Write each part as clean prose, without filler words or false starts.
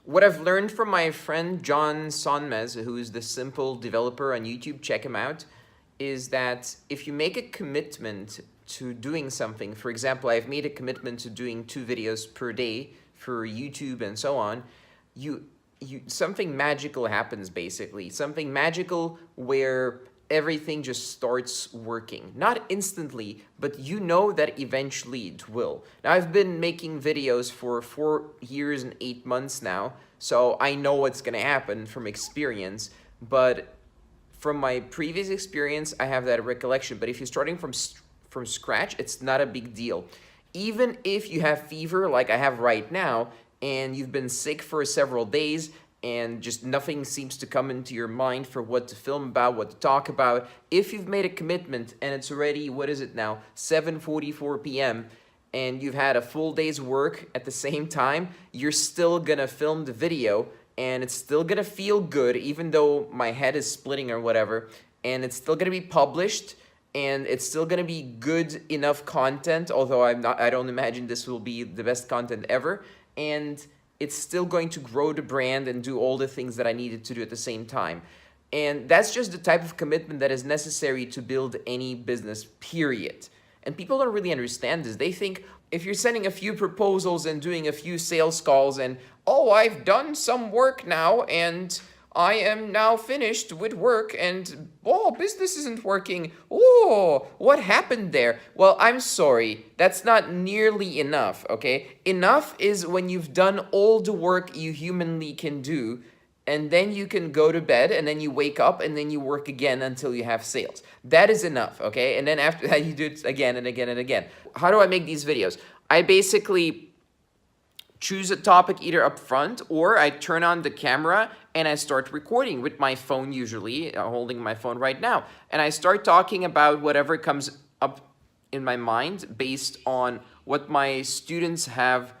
What I've learned from my friend John Sonmez, who is the Simple Developer on YouTube, check him out, is that if you make a commitment to doing something, for example, I've made a commitment to doing 2 videos per day for YouTube and so on, something magical happens basically. Something magical where everything just starts working. Not instantly, but you know that eventually it will. Now, I've been making videos for 4 years and 8 months now, so I know what's gonna happen from experience, but from my previous experience, I have that recollection. But if you're starting from scratch, it's not a big deal. Even if you have fever like I have right now, and you've been sick for several days, and just nothing seems to come into your mind for what to film about, what to talk about. If you've made a commitment and it's already, what is it now, 7:44 p.m., and you've had a full day's work at the same time, you're still gonna film the video, and it's still gonna feel good, even though my head is splitting or whatever, and it's still gonna be published, and it's still gonna be good enough content, although I don't imagine this will be the best content ever, and it's still going to grow the brand and do all the things that I needed to do at the same time. And that's just the type of commitment that is necessary to build any business, period. And people don't really understand this. They think if you're sending a few proposals and doing a few sales calls and, oh, I've done some work now and I am now finished with work and, oh, business isn't working. Oh, what happened there? Well, I'm sorry. That's not nearly enough, okay? Enough is when you've done all the work you humanly can do, and then you can go to bed, and then you wake up, and then you work again until you have sales. That is enough, okay? And then after that, you do it again and again and again. How do I make these videos? I basically choose a topic either up front, or I turn on the camera and I start recording with my phone, usually holding my phone right now, and I start talking about whatever comes up in my mind based on what my students have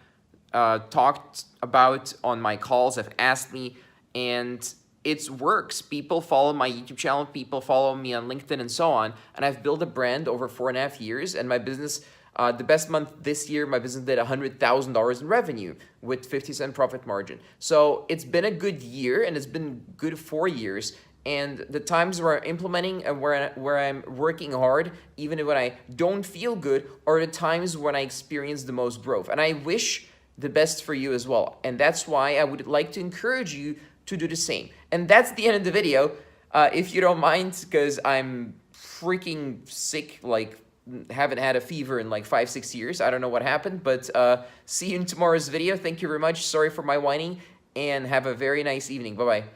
talked about on my calls, have asked me, and it works. People follow my YouTube channel, people follow me on LinkedIn and so on, and I've built a brand over 4.5 years, and my business, the best month this year, my business did $100,000 in revenue with 50% profit margin. So it's been a good year, and it's been good 4 years. And the times where I'm implementing and where I'm working hard, even when I don't feel good, are the times when I experience the most growth. And I wish the best for you as well. And that's why I would like to encourage you to do the same. And that's the end of the video. If you don't mind, because I'm freaking sick, like haven't had a fever in like 5-6 years. I don't know what happened, but see you in tomorrow's video. Thank you very much. Sorry for my whining, and have a very nice evening. Bye-bye.